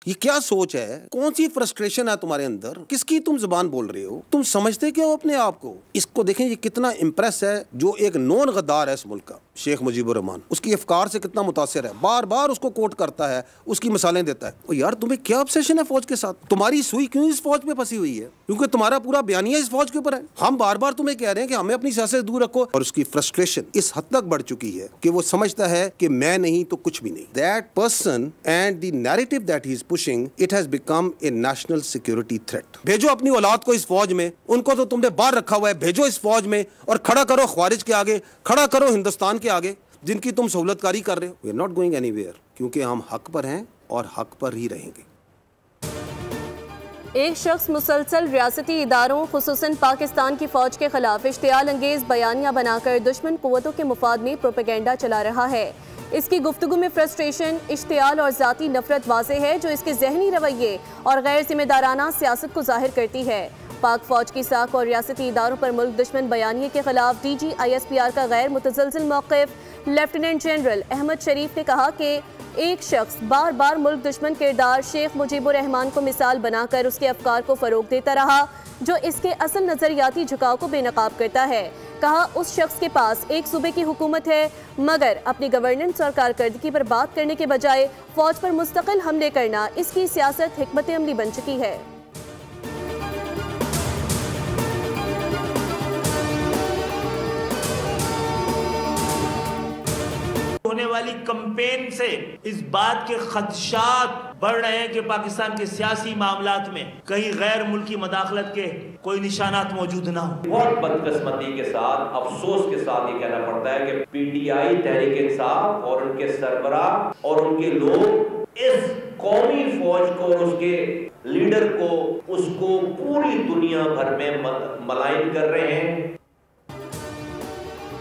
ये क्या सोच है? कौन सी फ्रस्ट्रेशन है तुम्हारे अंदर? किसकी तुम जुबान बोल रहे हो? तुम समझते क्या हो अपने आप को? इसको देखें, ये कितना इम्प्रेस है। जो एक नॉन गद्दार है इस मुल्क का, शेख मुजीबुर रहमान, उसकी अफकार से कितना मुतासिर है, बार बार उसको कोट करता है, उसकी मिसालें देता है। ओ यार, तुम्हें क्या ऑब्सेशन है फौज के साथ? तुम्हारी सुई क्यों इस फौज पे फंसी हुई है? क्योंकि तुम्हारा पूरा बयानिया इस फौज के ऊपर है। हम बार बार तुम्हें कह रहे हैं कि हमें अपनी सियासत से दूर रखो, और उसकी फ्रस्ट्रेशन इस हद तक बढ़ चुकी है कि वो समझता है कि मैं नहीं तो कुछ भी नहीं। That person and the narrative that he is pushing, it has become a national security threat. भेजो अपनी औलाद को इस फौज में, उनको तो तुमने बाहर रखा हुआ है, भेजो इस फौज में और खड़ा करो ख्वारिज के आगे, खड़ा करो हिंदुस्तान के आगे जिनकी तुम सहूलतकारी कर रहे हो। We are not going anywhere, क्योंकि हम हक पर हैं और हक पर ही रहेंगे। एक शख्स मुसलसल रियासती इदारों खुसूसन पाकिस्तान की फौज के खिलाफ इश्तियाल अंगेज बयानियां बनाकर दुश्मन कुव्वतों के मुफाद में प्रोपेगेंडा चला रहा है। इसकी गुफ्तगू में फ्रस्ट्रेशन, इश्तियाल और ज़ाती नफरत वाज़ेह है, जो इसके ज़हनी रवैये और गैर जिम्मेदाराना सियासत को जाहिर करती है। पाक फौज की साख और रियासती इदारों पर मुल्क दुश्मन बयानिए के खिलाफ DG-ISPR का गैर मुतज़लज़िल मौक़िफ़ लेफ्टिनेंट जनरल अहमद शरीफ ने कहा कि एक शख्स बार बार मुल्क दुश्मन किरदार शेख मुजीबुर रहमान को मिसाल बनाकर उसके अफकार को फ़रोग देता रहा, जो इसके असल नज़रियाती झुकाव को बेनकाब करता है। कहा, उस शख्स के पास एक सूबे की हुकूमत है, मगर अपनी गवर्नेंस और कारकर्दगी पर बात करने के बजाय फौज पर मुस्तकिल हमले करना इसकी सियासत हिकमत अमली बन चुकी है। होने वाली कैंपेन से इस बात के खदशात बढ़ रहे हैं कि पाकिस्तान के सियासी मामलात में कहीं गैर मुल्की मदाखलत के कोई निशानात मौजूद ना हो। बहुत बदकिस्मती के साथ, अफसोस के साथ ये कहना पड़ता है कि PTI तहरीक इंसाफ और उनके सरबराह और उनके लोग इस कौमी फौज को और उसके लीडर को, उसको पूरी दुनिया भर में मलाइन कर रहे हैं।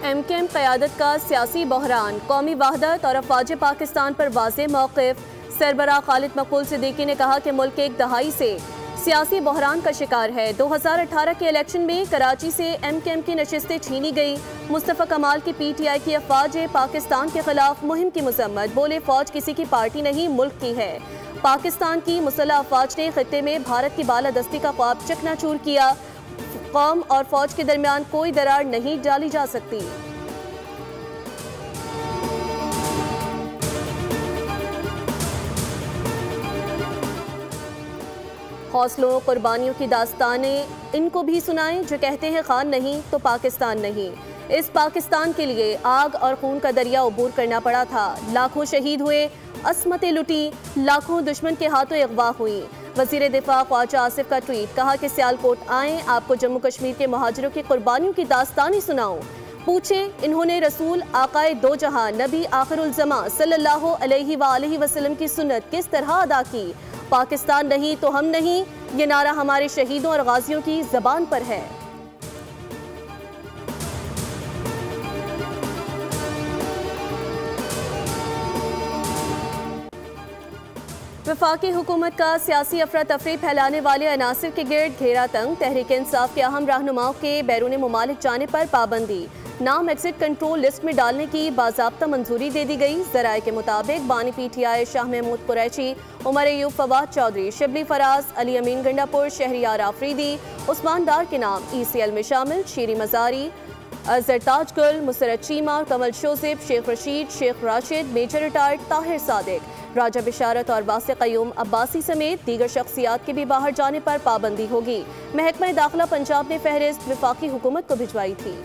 MKM क़यादत का सियासी बहरान, कौमी वहदत और अफवाज पाकिस्तान पर वाज़ेह मौक़िफ़। सरबराह खालिद मकबूल सिद्दीकी ने कहा कि मुल्क एक दहाई से सियासी बहरान का शिकार है। 2018 के इलेक्शन में कराची से MKM की नशिस्तें छीनी गई। मुस्तफ़ा कमाल की PTI की अफवाज पाकिस्तान के खिलाफ मुहिम की मजम्मत, बोले फौज किसी की पार्टी नहीं मुल्क की है। पाकिस्तान की मुसल्लह अफवाज ने खित्ते में भारत की बालादस्ती का ख्वाब चकनाचूर किया। कौम और फौज के दरमियान कोई दरार नहीं डाली जा सकती। हौसलों कुर्बानियों की दास्तानें इनको भी सुनाएं, जो कहते हैं खान नहीं तो पाकिस्तान नहीं। इस पाकिस्तान के लिए आग और खून का दरिया उबूर करना पड़ा था। लाखों शहीद हुए, असमतें लुटी, लाखों दुश्मन के हाथों अगवा हुई। वज़ीर दिफा ख्वाजा आसिफ का ट्वीट, कहा कि सियालकोट आएँ, आपको जम्मू कश्मीर के महाजिरों की कुर्बानियों की दास्तानी सुनाऊं। पूछे, इन्होंने रसूल आकाए दो जहां नबी आखिरुल ज़मा सल्लल्लाहु अलैहि वसल्लम की सुन्नत किस तरह अदा की। पाकिस्तान नहीं तो हम नहीं, ये नारा हमारे शहीदों और गाजियों की ज़बान पर है। वफाकी हुकूमत का सियासी अफरा तफरी फैलाने वाले अनासिर के गिर्द घेरा तंग। तहरीक इंसाफ के अहम रहनुमाओं के बैरून मुमालिक जाने पर पाबंदी। नाम एग्जिट कंट्रोल लिस्ट में डालने की बाज़ाब्ता मंजूरी दे दी गई। ज़राए के मुताबिक बानी PTI शाह महमूद कुरैशी, उमर अयूब, फवाद चौधरी, शिबली फराज, अली अमीन गंडापुर, शहरियार आफरीदी, उस्मान डार के नाम ECL में शामिल। शीरी मजारी, जरताज गुल, मुसरत चीमा, कमल शोजेब, शेख रशीद, शेख राशिद, मेजर रिटायर्ड ताहिर सादिक, राजा बिशारत और वासे क़य्यूम अब्बासी समेत दीगर शख्सियात के भी बाहर जाने पर पाबंदी होगी। महकमा दाखिला पंजाब ने फहरिस्त वफाकी हुकूमत को भिजवाई थी।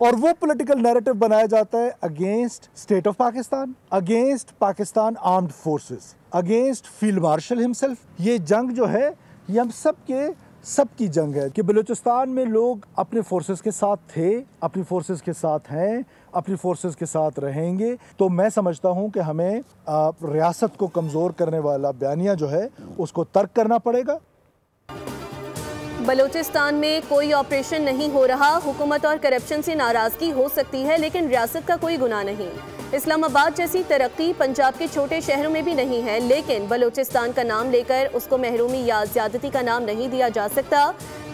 और वो पॉलिटिकल नैरेटिव बनाया जाता है against state of Pakistan, against Pakistan armed forces, against field marshal himself. ये जंग जो है ये हम सबकी जंग है कि बलूचिस्तान में लोग अपने फोर्सेस के साथ थे, अपनी फोर्सेस के साथ हैं, अपनी फोर्सेस के साथ रहेंगे। तो मैं समझता हूं कि हमें रियासत को कमज़ोर करने वाला बयानिया जो है उसको तर्क करना पड़ेगा। बलूचिस्तान में कोई ऑपरेशन नहीं हो रहा। हुकूमत और करप्शन से नाराजगी हो सकती है, लेकिन रियासत का कोई गुनाह नहीं। इस्लामाबाद जैसी तरक्की पंजाब के छोटे शहरों में भी नहीं है, लेकिन बलूचिस्तान का नाम लेकर उसको महरूमी या ज़्यादती का नाम नहीं दिया जा सकता।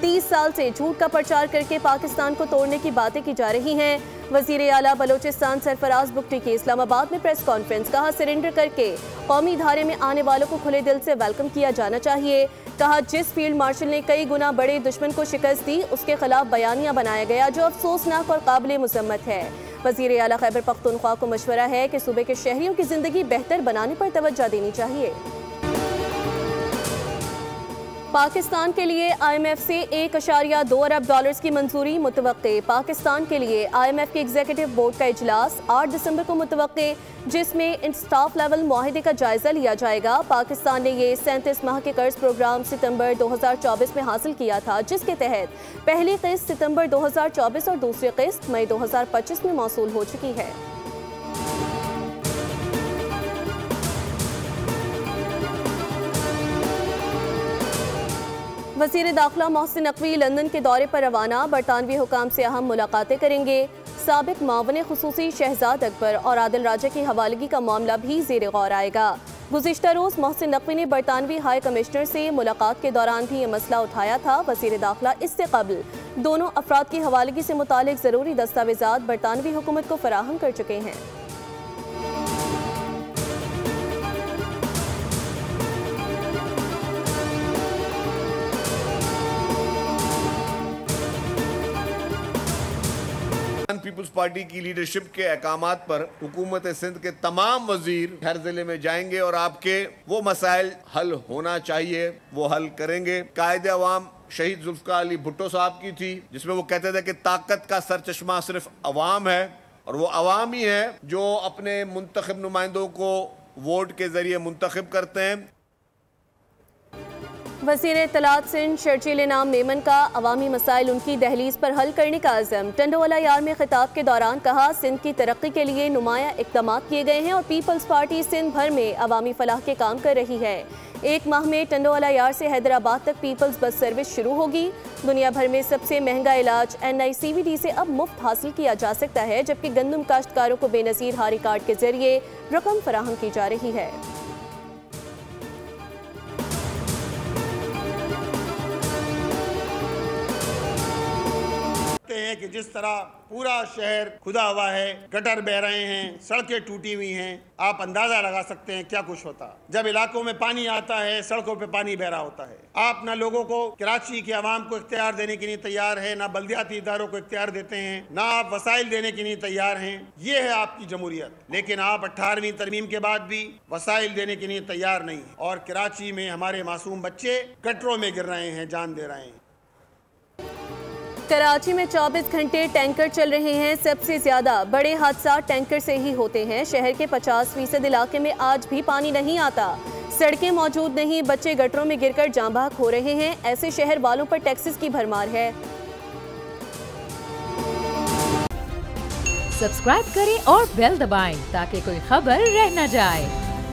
30 साल से झूठ का प्रचार करके पाकिस्तान को तोड़ने की बातें की जा रही हैं। वजीर आला बलोचिस्तान सरफराज बुगटी की इस्लामाबाद में प्रेस कॉन्फ्रेंस। कहा, सरेंडर करके कौमी धारे में आने वालों को खुले दिल से वेलकम किया जाना चाहिए। कहा, जिस फील्ड मार्शल ने कई गुना बड़े दुश्मन को शिकस्त दी, उसके खिलाफ बयानिया बनाया गया, जो अफसोसनाक और काबिल मुजम्मत है। वजीर आला खैबर पख्तूनख्वा को मशवरा है कि सूबे के शहरियों की जिंदगी बेहतर बनाने पर तवज्जो देनी चाहिए। पाकिस्तान के लिए IMF से $1.2 अरब की मंजूरी मुतवक्के। पाकिस्तान के लिए IMF के एग्जीक्यूटिव बोर्ड का इजलास 8 दिसंबर को मुतवक्के, जिसमें स्टाफ लेवल मुआहदे का जायजा लिया जाएगा। पाकिस्तान ने ये 37 माह के कर्ज प्रोग्राम सितंबर 2024 में हासिल किया था, जिसके तहत पहली किस्त सितंबर 2024 और दूसरी किस्त मई 2025 में मौसूल हो चुकी है। वज़ीर दाखिला मोहसिन नकवी लंदन के दौरे पर रवाना। बरतानवी हुकाम से अहम मुलाकातें करेंगे। साबिक मावन खुसूसी शहजाद अकबर और आदिल राजा की हवालगी का मामला भी ज़ेर गौर आएगा। गुज़िश्ता रोज़ मोहसिन नकवी ने बरतानवी हाई कमिश्नर से मुलाकात के दौरान भी ये मसला उठाया था। वज़ीर दाखिला इससे कबल दोनों अफराद की हवालगी से मुतालिक ज़रूरी दस्तावेज़ात बरतानवी हुकूमत को फराहम कर चुके हैं। पीपुल्स पार्टी की लीडरशिप के अहकामात पर हुकूमत सिंध के तमाम वजीर हर जिले में जाएंगे और आपके वो मसाइल हल होना चाहिए वो हल करेंगे। कायदे अवाम शहीद जुल्फ़िकार अली भुट्टो साहब की थी, जिसमें वो कहते थे कि ताकत का सरचश्मा सिर्फ अवाम है और वो अवाम ही है जो अपने मुंतखब नुमाइंदों को वोट के जरिए मुंतखब करते हैं। वज़ीर इत्तलात सिंध शर्जील इनाम मेमन का अवामी मसाइल उनकी दहलीज पर हल करने का अज़म। टंडोवाला यार में खिताब के दौरान कहा, सिंध की तरक्की के लिए नुमाया इक़दामात किए गए हैं और पीपल्स पार्टी सिंध भर में अवामी फलाह के काम कर रही है। 1 माह में टंडोवाला यार से हैदराबाद तक पीपल्स बस सर्विस शुरू होगी। दुनिया भर में सबसे महंगा इलाज NICVD से अब मुफ्त हासिल किया जा सकता है, जबकि गंदम काश्तकारों को बेनज़ीर हारी कार्ड के जरिए रकम फराहम की जा रही है। हैं कि जिस तरह पूरा शहर खुदा हुआ है, गटर बह रहे हैं, सड़कें टूटी हुई हैं, आप अंदाजा लगा सकते हैं क्या कुछ होता। जब इलाकों में पानी आता है, सड़कों पे पानी बह रहा होता है। आप ना लोगों को, कराची के अवाम को इख्तियार देने के लिए तैयार है, ना बल्दियाती इदारों को इख्तियार देते हैं, ना आप वसाइल देने के लिए तैयार हैं। ये है आपकी जमहूरियत। लेकिन आप 18वीं तरमीम के बाद भी वसाइल देने के लिए तैयार नहीं, और कराची में हमारे मासूम बच्चे गटरों में गिर रहे हैं, जान दे रहे हैं। कराची में 24 घंटे टैंकर चल रहे हैं। सबसे ज्यादा बड़े हादसा टैंकर से ही होते हैं। शहर के 50% इलाके में आज भी पानी नहीं आता, सड़कें मौजूद नहीं, बच्चे गटरों में गिरकर जाँ बहक हो रहे हैं। ऐसे शहर वालों पर टैक्सेस की भरमार है। सब्सक्राइब करें और बेल दबाएं ताकि कोई खबर रह न जाए।